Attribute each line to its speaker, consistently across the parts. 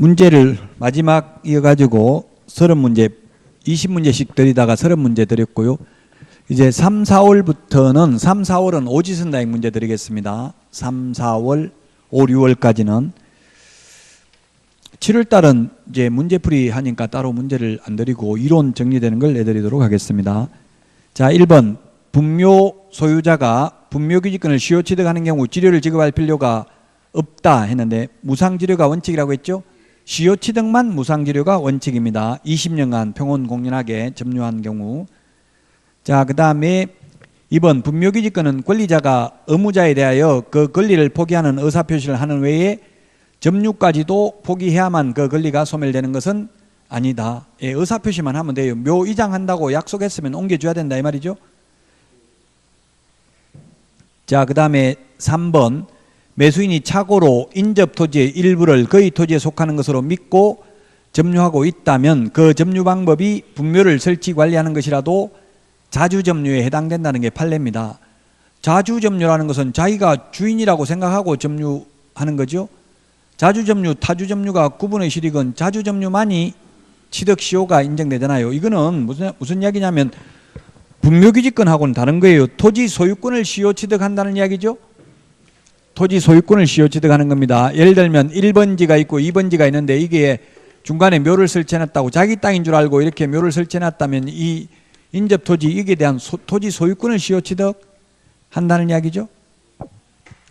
Speaker 1: 문제를 마지막 이어가지고 30문제, 20문제씩 드리다가 30문제 드렸고요. 이제 3, 4월부터는 3, 4월은 오지선다행 문제 드리겠습니다. 3, 4월, 5, 6월까지는 7월달은 이제 문제풀이 하니까 따로 문제를 안 드리고 이론 정리되는 걸 내드리도록 하겠습니다. 자, 1번 분묘 소유자가 분묘기지권을 시효 취득하는 경우 지료를 지급할 필요가 없다 했는데 무상지료가 원칙이라고 했죠. 시효 취득만 무상지료가 원칙입니다. 20년간 평온 공연하게 점유한 경우. 자, 그 다음에 2번 분묘기지권은 권리자가 의무자에 대하여 그 권리를 포기하는 의사표시를 하는 외에 점유까지도 포기해야만 그 권리가 소멸되는 것은 아니다. 예, 의사표시만 하면 돼요. 묘 이장한다고 약속했으면 옮겨줘야 된다 이 말이죠. 자, 그 다음에 3번 매수인이 착오로 인접토지의 일부를 그의 토지에 속하는 것으로 믿고 점유하고 있다면 그 점유 방법이 분묘를 설치 관리하는 것이라도 자주점유에 해당된다는 게 판례입니다. 자주점유라는 것은 자기가 주인이라고 생각하고 점유하는 거죠. 자주점유, 타주점유가 구분의 실익은 자주점유만이 취득시효가 인정되잖아요. 이거는 무슨 이야기냐면 분묘기지권하고는 다른 거예요. 토지 소유권을 시효 취득한다는 이야기죠. 토지 소유권을 시효 취득하는 겁니다. 예를 들면 1번지가 있고 2번지가 있는데 이게 중간에 묘를 설치해놨다고 자기 땅인 줄 알고 이렇게 묘를 설치해놨다면 이 인접토지 이게 대한 토지 소유권을 시효 취득한다는 이야기죠.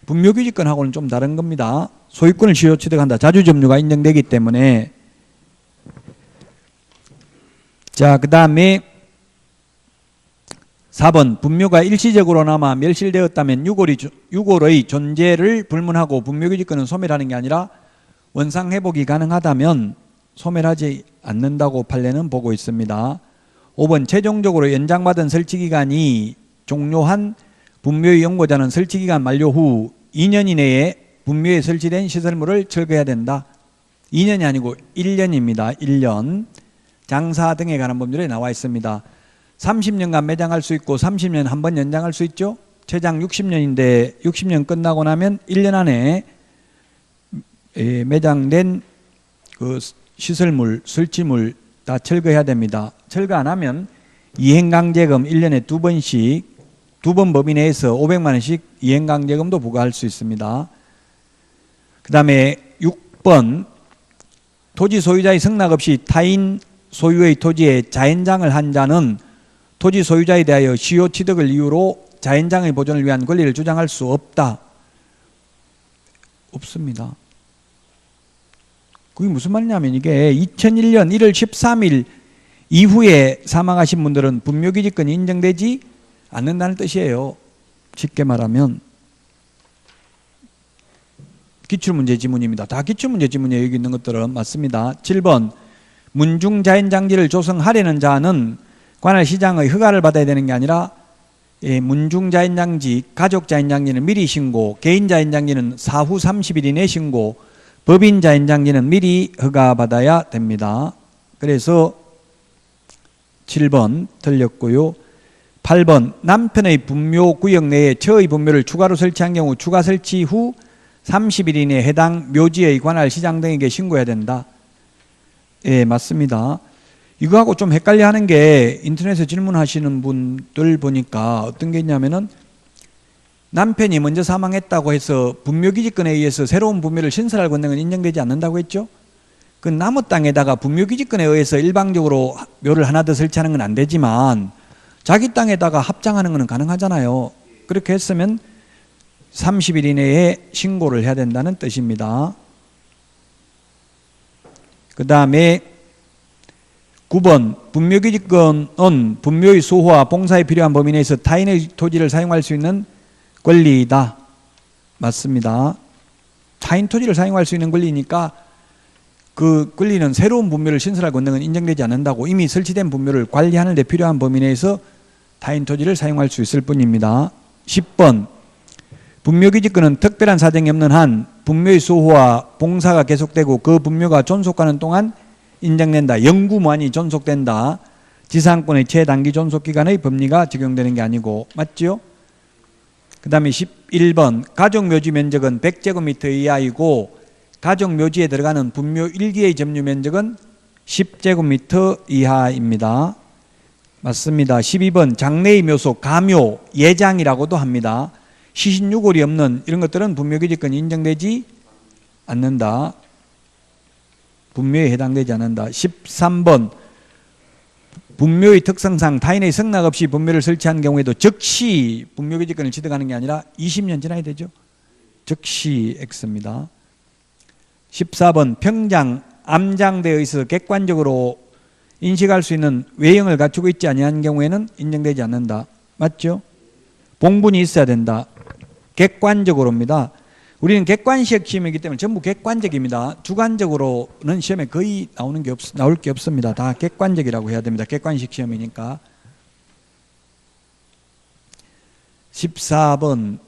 Speaker 1: 분묘기지권하고는 좀 다른 겁니다. 소유권을 시효 취득한다. 자주점유가 인정되기 때문에. 자, 그 다음에 4번 분묘가 일시적으로나마 멸실되었다면 유골의 존재를 불문하고 분묘기지권은 소멸하는 게 아니라 원상회복이 가능하다면 소멸하지 않는다고 판례는 보고 있습니다. 5번 최종적으로 연장받은 설치기간이 종료한 분묘의 연고자는 설치기간 만료 후 2년 이내에 분묘에 설치된 시설물을 철거해야 된다. 2년이 아니고 1년입니다. 1년. 장사 등에 관한 법률에 나와 있습니다. 30년간 매장할 수 있고 30년 한 번 연장할 수 있죠. 최장 60년인데 60년 끝나고 나면 1년 안에 매장된 그 시설물, 설치물 다 철거해야 됩니다. 철거 안 하면 이행강제금 1년에 2번씩 2번 범위 내에서 500만 원씩 이행강제금도 부과할 수 있습니다. 그 다음에 6번 토지 소유자의 승낙 없이 타인 소유의 토지에 자연장을 한 자는 토지 소유자에 대하여 시효 취득을 이유로 자연장의 보존을 위한 권리를 주장할 수 없다. 없습니다. 그게 무슨 말이냐면 이게 2001년 1월 13일 이후에 사망하신 분들은 분묘기지권이 인정되지 않는다는 뜻이에요. 쉽게 말하면 기출문제 지문입니다. 다 기출문제 지문에 여기 있는 것들은 맞습니다. 7번 문중자연장지를 조성하려는 자는 관할 시장의 허가를 받아야 되는 게 아니라 문중자연장지, 가족자연장지는 미리 신고, 개인자연장지는 사후 30일 이내 신고, 법인자연장지는 미리 허가받아야 됩니다. 그래서 7번 틀렸고요. 8번 남편의 분묘구역 내에 처의 분묘를 추가로 설치한 경우 추가 설치 후 30일 이내에 해당 묘지의 관할 시장 등에게 신고해야 된다. 예, 맞습니다. 이거하고 좀 헷갈려 하는 게 인터넷에 질문하시는 분들 보니까 어떤 게 있냐면은 남편이 먼저 사망했다고 해서 분묘기지권에 의해서 새로운 분묘를 신설할 권능은 인정되지 않는다고 했죠. 그 나무 땅에다가 분묘기지권에 의해서 일방적으로 묘를 하나 더 설치하는 건 안 되지만 자기 땅에다가 합장하는 건 가능하잖아요. 그렇게 했으면 30일 이내에 신고를 해야 된다는 뜻입니다. 그 다음에 9번 분묘기지권은 분묘의 수호와 봉사에 필요한 범위 내에서 타인의 토지를 사용할 수 있는 권리이다. 맞습니다. 타인 토지를 사용할 수 있는 권리니까 그 권리는 새로운 분묘를 신설할 권능은 인정되지 않는다고 이미 설치된 분묘를 관리하는 데 필요한 범위 내에서 타인 토지를 사용할 수 있을 뿐입니다. 10번 분묘기지권은 특별한 사정이 없는 한 분묘의 수호와 봉사가 계속되고 그 분묘가 존속하는 동안 인정된다. 영구무한히 존속된다. 지상권의 최단기 존속기간의 법리가 적용되는 게 아니고 맞죠? 그 다음에 11번 가족묘지 면적은 100제곱미터 이하이고 가족 묘지에 들어가는 분묘 1기의 점유 면적은 10제곱미터 이하입니다. 맞습니다. 12번 장래의 묘소, 가묘, 예장이라고도 합니다. 시신유골이 없는 이런 것들은 분묘기지권이 인정되지 않는다. 분묘에 해당되지 않는다. 13번 분묘의 특성상 타인의 승낙 없이 분묘를 설치한 경우에도 즉시 분묘기지권을 취득하는 게 아니라 20년 지나야 되죠. 즉시 X입니다. 14번 평장, 암장대에 있어서 객관적으로 인식할 수 있는 외형을 갖추고 있지 아니한 경우에는 인정되지 않는다. 맞죠? 봉분이 있어야 된다. 객관적으로입니다. 우리는 객관식 시험이기 때문에 전부 객관적입니다. 주관적으로는 시험에 거의 나올 게 없습니다. 다 객관적이라고 해야 됩니다. 객관식 시험이니까. 14번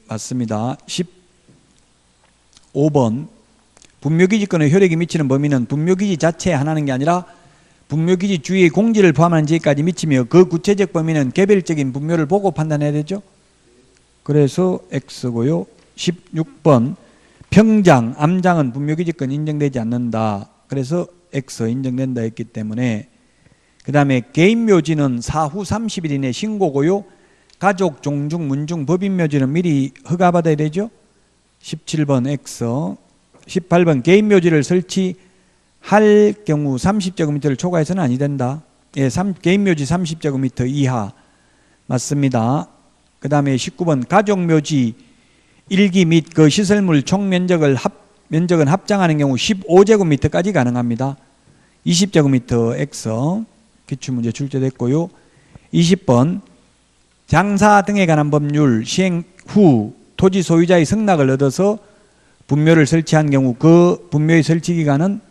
Speaker 1: 맞습니다. 15번 분묘기지권의 효력이 미치는 범위는 분묘기지 자체에 한하는 게 아니라 분묘기지 주위의 공지를 포함하는 지역까지 미치며 그 구체적 범위는 개별적인 분묘를 보고 판단해야 되죠. 그래서 X고요. 16번 평장, 암장은 분묘기지권 인정되지 않는다. 그래서 X 인정된다 했기 때문에 그 다음에 개인묘지는 사후 30일 이내 신고고요. 가족, 종중, 문중, 법인묘지는 미리 허가받아야 되죠. 17번 X. 18번 개인묘지를 설치할 경우 30제곱미터를 초과해서는 아니 된다. 예, 개인묘지 30제곱미터 이하 맞습니다. 그 다음에 19번 가족묘지 1기 및 그 시설물 총 면적은 합장하는 경우 15제곱미터까지 가능합니다. 20제곱미터 X 기출문제 출제됐고요. 20번 장사 등에 관한 법률 시행 후 토지 소유자의 승낙을 얻어서 분묘를 설치한 경우 그 분묘의 설치 기간은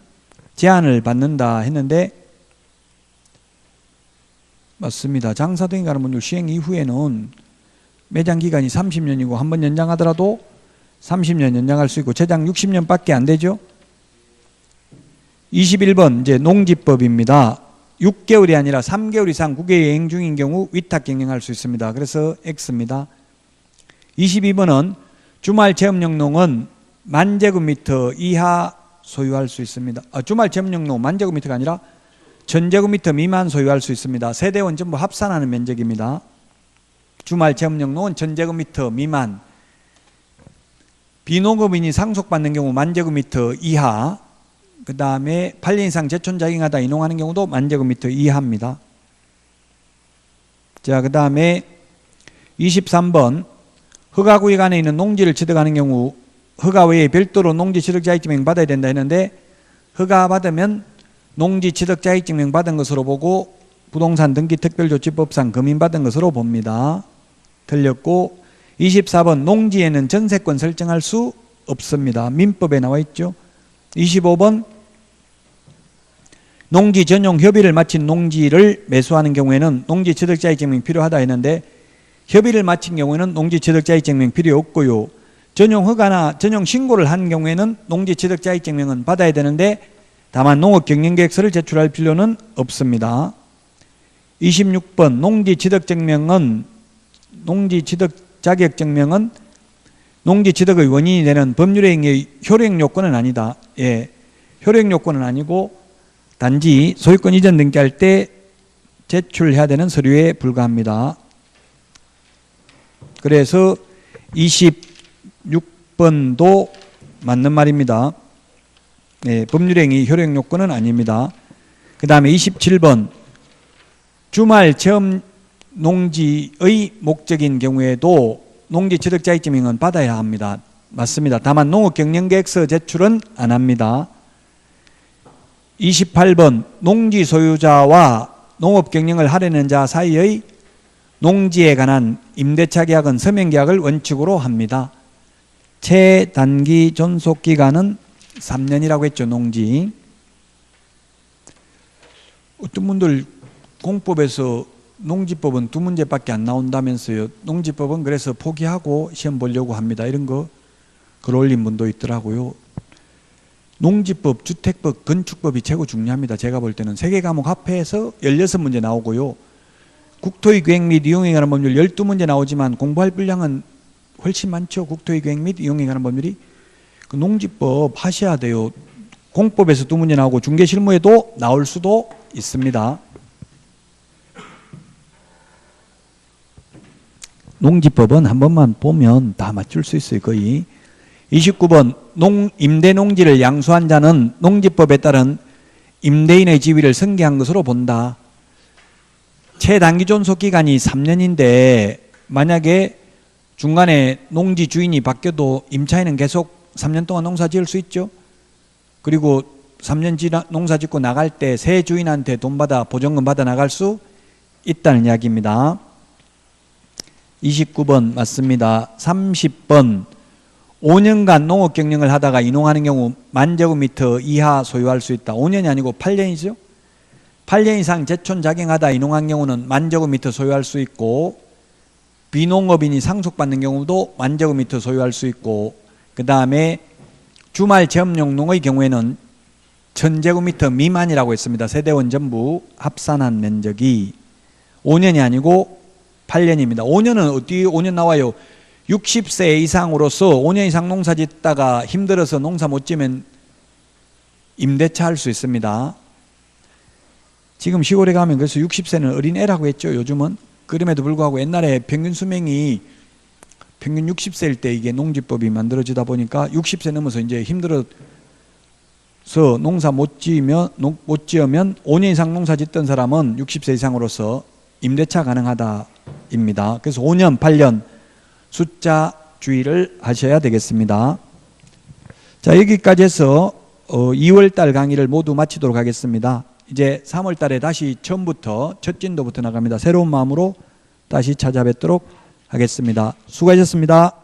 Speaker 1: 제한을 받는다 했는데 맞습니다. 장사 등에 관한 법률 시행 이후에는 매장 기간이 30년이고 한 번 연장하더라도 30년 연장할 수 있고 제장 60년밖에 안 되죠. 21번 이제 농지법입니다. 6개월이 아니라 3개월 이상 국외 여행 중인 경우 위탁 경영할 수 있습니다. 그래서 X입니다. 22번은 주말 체험용 농은 10,000제곱미터 이하 소유할 수 있습니다. 주말 체험용 농 10,000제곱미터가 아니라 1,000제곱미터 미만 소유할 수 있습니다. 세대원 전부 합산하는 면적입니다. 주말 체험용 농은 1,000제곱미터 미만, 비농업인이 상속받는 경우 10,000제곱미터 이하, 그 다음에 8년 이상 제촌자격하다 이농하는 경우도 10,000제곱미터 이하입니다. 자, 그 다음에 23번 허가구역 안에 있는 농지를 취득하는 경우 허가 외에 별도로 농지 취득자격증명 받아야 된다 했는데 허가 받으면 농지 취득자격증명 받은 것으로 보고 부동산 등기특별조치법상 금인받은 것으로 봅니다. 틀렸고 24번 농지에는 전세권 설정할 수 없습니다. 민법에 나와 있죠. 25번 농지 전용 협의를 마친 농지를 매수하는 경우에는 농지 취득자격증명이 필요하다 했는데 협의를 마친 경우에는 농지 취득자격증명 필요 없고요. 전용 허가나 전용 신고를 한 경우에는 농지 취득자격증명은 받아야 되는데 다만 농업경영계획서를 제출할 필요는 없습니다. 26번 농지 취득자격증명은 농지 취득의 원인이 되는 법률행위의 효력요건은 아니다. 예, 효력요건은 아니고 단지 소유권 이전 등기할 때 제출해야 되는 서류에 불과합니다. 그래서 26번도 맞는 말입니다. 예, 법률행위 효력요건은 아닙니다. 그 다음에 27번 주말 체험 농지의 목적인 경우에도 농지 취득자격증명은 받아야 합니다. 맞습니다. 다만 농업경영계획서 제출은 안 합니다. 28번 농지 소유자와 농업경영을 하려는 자 사이의 농지에 관한 임대차 계약은 서명계약을 원칙으로 합니다. 최단기 존속기간은 3년이라고 했죠. 농지. 어떤 분들 공법에서 농지법은 2문제밖에 안 나온다면서요. 농지법은 그래서 포기하고 시험 보려고 합니다. 이런 거 글 올린 분도 있더라고요. 농지법, 주택법, 건축법이 최고 중요합니다. 제가 볼 때는 3개 과목 합해서 16문제 나오고요. 국토의 계획 및 이용에 관한 법률 12문제 나오지만 공부할 분량은 훨씬 많죠. 국토의 계획 및 이용에 관한 법률이. 그 농지법 하셔야 돼요. 공법에서 두 문제 나오고 중개실무에도 나올 수도 있습니다. 농지법은 한 번만 보면 다 맞출 수 있어요. 거의. 29번 임대 농지를 양수한 자는 농지법에 따른 임대인의 지위를 승계한 것으로 본다. 최단기 존속 기간이 3년인데 만약에 중간에 농지 주인이 바뀌어도 임차인은 계속 3년 동안 농사 지을 수 있죠. 그리고 3년 농사 짓고 나갈 때 새 주인한테 돈 받아 보증금 받아 나갈 수 있다는 이야기입니다. 29번 맞습니다. 30번 5년간 농업 경영을 하다가 이농하는 경우 10,000제곱미터 이하 소유할 수 있다. 5년이 아니고 8년이죠. 8년 이상 제촌 작용하다 이농한 경우는 10,000제곱미터 소유할 수 있고, 비농업인이 상속받는 경우도 10,000제곱미터 소유할 수 있고, 그 다음에 주말 체험용 농의 경우에는 1,000제곱미터 미만이라고 했습니다. 세대원 전부 합산한 면적이 5년이 아니고 8년입니다. 5년은 어디 5년 나와요? 60세 이상으로서 5년 이상 농사 짓다가 힘들어서 농사 못 지면 임대차 할 수 있습니다. 지금 시골에 가면 그래서 60세는 어린애라고 했죠. 요즘은. 그럼에도 불구하고 옛날에 평균 수명이 평균 60세일 때 이게 농지법이 만들어지다 보니까 60세 넘어서 이제 힘들어서 농사 못 지으면 5년 이상 농사 짓던 사람은 60세 이상으로서 임대차 가능하다입니다. 그래서 5년, 8년 숫자 주의를 하셔야 되겠습니다. 자, 여기까지 해서 2월달 강의를 모두 마치도록 하겠습니다. 이제 3월달에 다시 처음부터 첫 진도부터 나갑니다. 새로운 마음으로 다시 찾아뵙도록 하겠습니다. 수고하셨습니다.